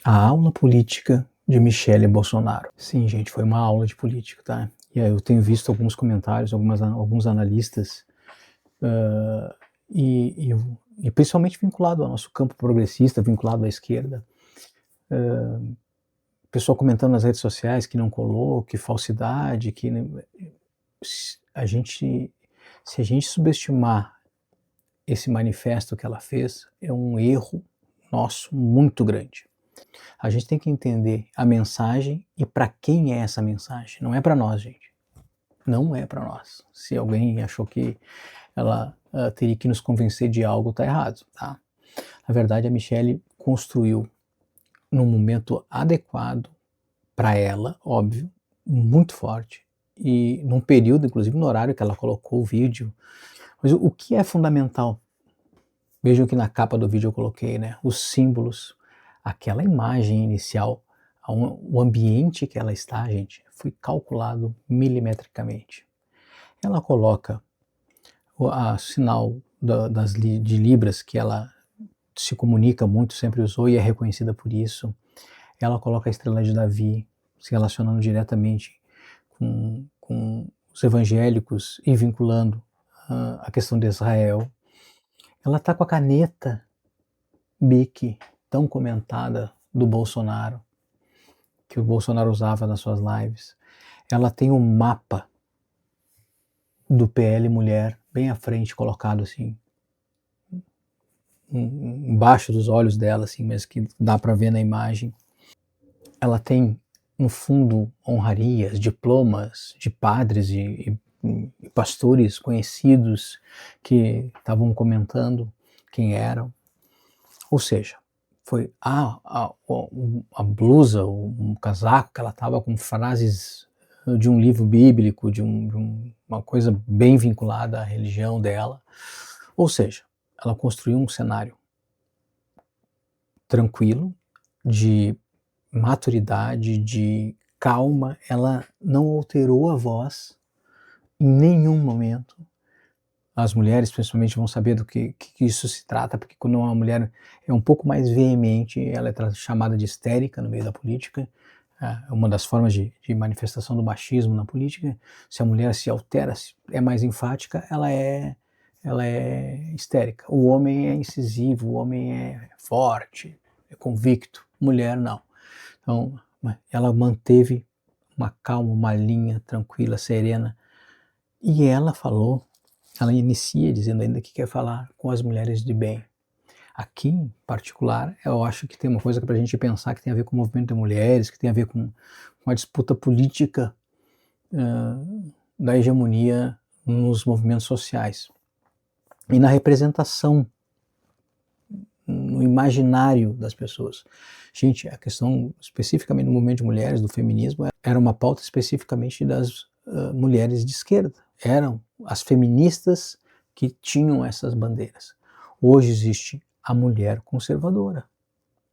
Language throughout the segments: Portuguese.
A aula política de Michele Bolsonaro. Sim, gente, foi uma aula de política, tá? E aí eu tenho visto alguns comentários, alguns analistas, uh, e, e principalmente vinculado ao nosso campo progressista, vinculado à esquerda, pessoal comentando nas redes sociais que não colou, que falsidade, que a gente, se a gente subestimar esse manifesto que ela fez, é um erro nosso muito grande. A gente tem que entender a mensagem e para quem é essa mensagem. Não é para nós, gente. Não é para nós. Se alguém achou que ela teria que nos convencer de algo, tá errado, tá? Na verdade, a Michele construiu num momento adequado para ela, óbvio, muito forte, e num período, inclusive no horário que ela colocou o vídeo. Mas o que é fundamental? Vejam que na capa do vídeo eu coloquei, né, os símbolos, aquela imagem inicial, o ambiente que ela está, gente, foi calculado milimetricamente. Ela coloca o sinal de Libras, que ela se comunica muito, sempre usou e é reconhecida por isso. Ela coloca a estrela de Davi, se relacionando diretamente com os evangélicos e vinculando a questão de Israel. Ela está com a caneta Bic, tão comentada, do Bolsonaro, que o Bolsonaro usava nas suas lives. Ela tem um mapa do PL Mulher bem à frente, colocado assim, embaixo dos olhos dela, assim, mas que dá para ver na imagem. Ela tem, no fundo, honrarias, diplomas de padres e pastores conhecidos que estavam comentando quem eram. Ou seja, foi a blusa, um casaco que ela estava com frases de um livro bíblico, de uma coisa bem vinculada à religião dela. Ou seja, ela construiu um cenário tranquilo, de maturidade, de calma. Ela não alterou a voz em nenhum momento. As mulheres, principalmente, vão saber do que isso se trata, porque quando uma mulher é um pouco mais veemente, ela é chamada de histérica no meio da política. É uma das formas de manifestação do machismo na política. Se a mulher se altera, é mais enfática, ela é histérica. O homem é incisivo, o homem é forte, é convicto. Mulher, não. Então, ela manteve uma calma, uma linha tranquila, serena. E ela inicia dizendo ainda que quer falar com as mulheres de bem. Aqui, em particular, eu acho que tem uma coisa para a gente pensar que tem a ver com o movimento de mulheres, que tem a ver com a disputa política da hegemonia nos movimentos sociais. E na representação, no imaginário das pessoas. Gente, a questão especificamente no movimento de mulheres, do feminismo, era uma pauta especificamente das mulheres de esquerda. Eram as feministas que tinham essas bandeiras. Hoje existe a mulher conservadora,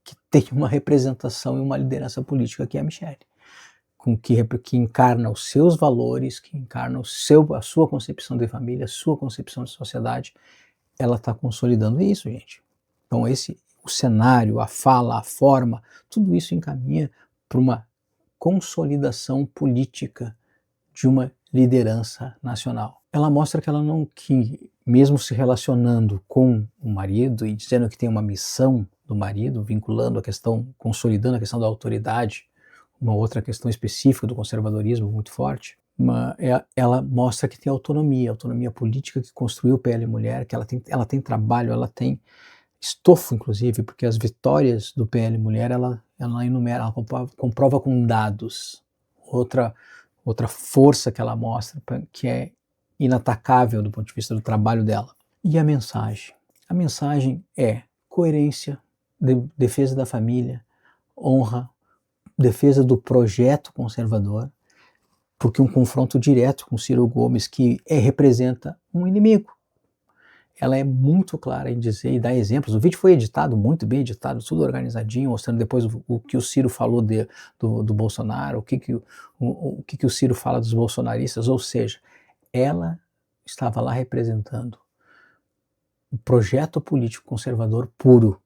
que tem uma representação e uma liderança política, que é a Michele, que encarna os seus valores, que encarna a sua concepção de família, a sua concepção de sociedade. Ela está consolidando isso, gente. Então o cenário, a fala, a forma, tudo isso encaminha para uma consolidação política de uma liderança nacional. Ela mostra que mesmo se relacionando com o marido e dizendo que tem uma missão do marido, vinculando a questão, consolidando a questão da autoridade, uma outra questão específica do conservadorismo muito forte, ela mostra que tem autonomia política, que construiu o PL Mulher, que ela tem trabalho, ela tem estofo, inclusive, porque as vitórias do PL Mulher, ela enumera, ela comprova com dados. Outra força que ela mostra, que é inatacável do ponto de vista do trabalho dela. E a mensagem? A mensagem é coerência, defesa da família, honra, defesa do projeto conservador, porque um confronto direto com Ciro Gomes, que representa um inimigo. Ela é muito clara em dizer e dar exemplos. O vídeo foi editado, muito bem editado, tudo organizadinho, mostrando depois o que o Ciro falou do Bolsonaro, o que o Ciro fala dos bolsonaristas. Ou seja, ela estava lá representando um projeto político conservador puro.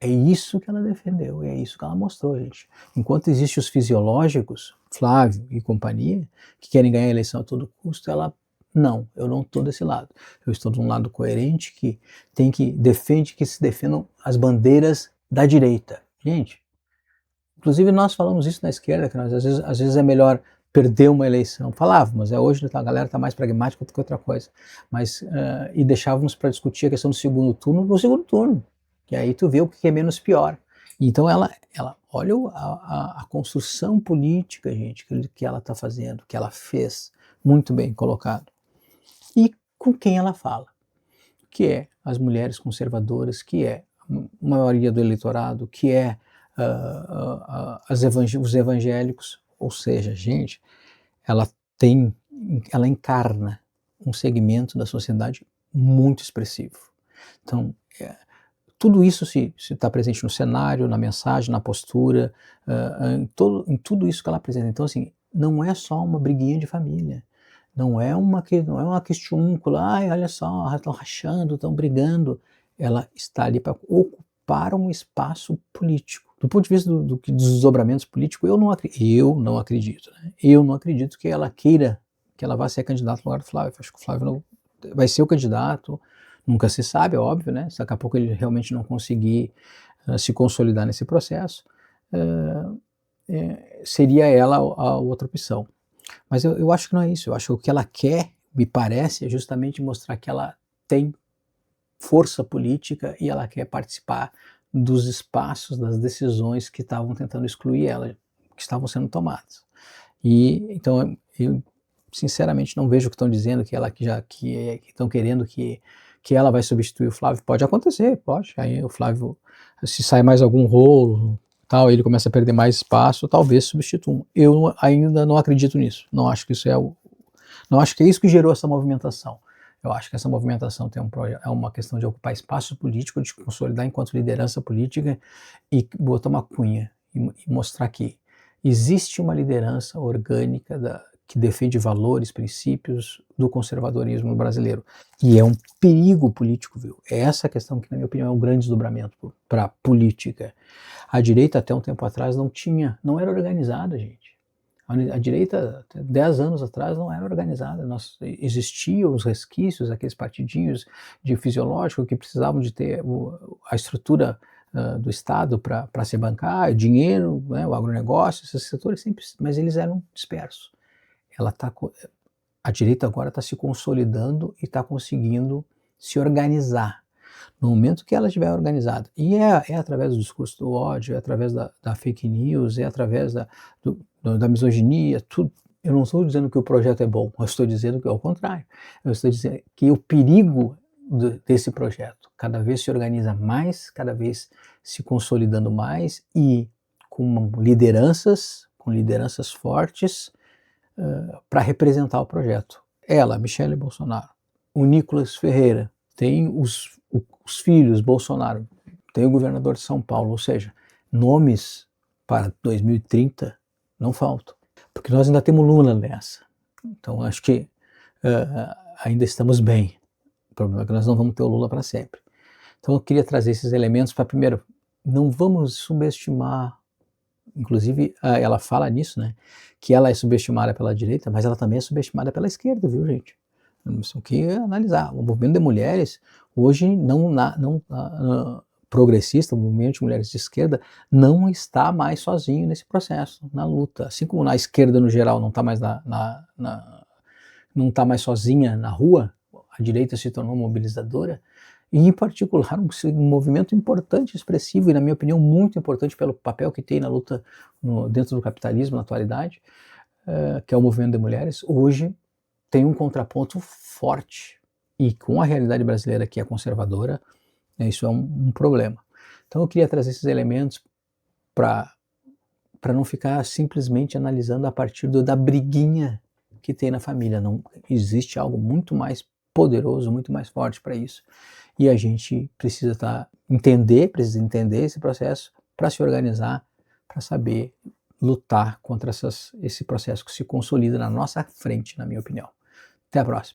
É isso que ela defendeu, é isso que ela mostrou, gente. Enquanto existem os fisiológicos, Flávio e companhia, que querem ganhar a eleição a todo custo, ela não, eu não estou desse lado. Eu estou de um lado coerente que defende que se defendam as bandeiras da direita. Gente, inclusive nós falamos isso na esquerda, que nós, às vezes é melhor perder uma eleição. Falávamos, hoje a galera está mais pragmática do que outra coisa. Mas, e deixávamos para discutir a questão do segundo turno no segundo turno. Que aí tu vê o que é menos pior. Então ela olha a construção política, gente, que ela está fazendo, que ela fez, muito bem colocado. E com quem ela fala, que é as mulheres conservadoras, que é a maioria do eleitorado, que é os evangélicos, ou seja, gente, ela encarna um segmento da sociedade muito expressivo. Então, tudo isso se está presente no cenário, na mensagem, na postura, em tudo isso que ela apresenta. Então, assim, não é só uma briguinha de família, não é uma questiúncula, ai, olha só, estão rachando, estão brigando. Ela está ali para ocupar um espaço político. Do ponto de vista dos desdobramentos políticos, eu não acredito. Né? Eu não acredito que ela queira que ela vá ser candidata no lugar do Flávio. Acho que o Flávio não vai ser o candidato, nunca se sabe, é óbvio, né? Se daqui a pouco ele realmente não conseguir se consolidar nesse processo, seria ela a outra opção. Mas eu acho que não é isso. Eu acho que o que ela quer, me parece, é justamente mostrar que ela tem força política e ela quer participar dos espaços, das decisões que estavam tentando excluir ela, que estavam sendo tomadas. E então eu sinceramente não vejo o que estão dizendo, que estão querendo que ela vai substituir o Flávio. Pode acontecer, pode. Aí o Flávio, se sai mais algum rolo, tal, ele começa a perder mais espaço, talvez substituam. Eu ainda não acredito nisso. Não acho que não acho que é isso que gerou essa movimentação. Eu acho que essa movimentação é uma questão de ocupar espaço político, de consolidar enquanto liderança política e botar uma cunha e mostrar que existe uma liderança orgânica que defende valores, princípios do conservadorismo brasileiro. E é um perigo político, viu? É essa questão que, na minha opinião, é um grande desdobramento para a política. A direita, até um tempo atrás, não era organizada, gente. A direita, 10 anos atrás, não era organizada. Existiam os resquícios, aqueles partidinhos de fisiológico que precisavam de ter a estrutura do Estado para se bancar, dinheiro, né, o agronegócio, esses setores sempre, mas eles eram dispersos. A direita agora está se consolidando e está conseguindo se organizar. No momento que ela estiver organizada, e é através do discurso do ódio, é através da fake news, é através da misoginia, tudo. Eu não estou dizendo que o projeto é bom, eu estou dizendo que é o contrário. Eu estou dizendo que o perigo desse projeto cada vez se organiza mais, cada vez se consolidando mais e com lideranças fortes para representar o projeto. Ela, Michele Bolsonaro, o Nicolas Ferreira, tem os filhos Bolsonaro, tem o governador de São Paulo, ou seja, nomes para 2030 não faltam, porque nós ainda temos Lula nessa. Então acho que ainda estamos bem. O problema é que nós não vamos ter o Lula para sempre. Então eu queria trazer esses elementos para, primeiro, não vamos subestimar, inclusive ela fala nisso, né, que ela é subestimada pela direita, mas ela também é subestimada pela esquerda, viu, gente? Temos que analisar. O movimento de mulheres, hoje, progressista, o movimento de mulheres de esquerda, não está mais sozinho nesse processo, na luta. Assim como na esquerda, no geral, não está mais, não tá mais sozinha na rua, a direita se tornou mobilizadora, e, em particular, um movimento importante, expressivo, e, na minha opinião, muito importante pelo papel que tem na luta dentro do capitalismo na atualidade, que é o movimento de mulheres, hoje tem um contraponto forte. E com a realidade brasileira, que é conservadora, isso é um problema. Então eu queria trazer esses elementos para não ficar simplesmente analisando a partir da briguinha que tem na família. Não existe algo muito mais poderoso, muito mais forte para isso. E a gente precisa entender esse processo para se organizar, para saber lutar contra esse processo que se consolida na nossa frente, na minha opinião. Até a próxima.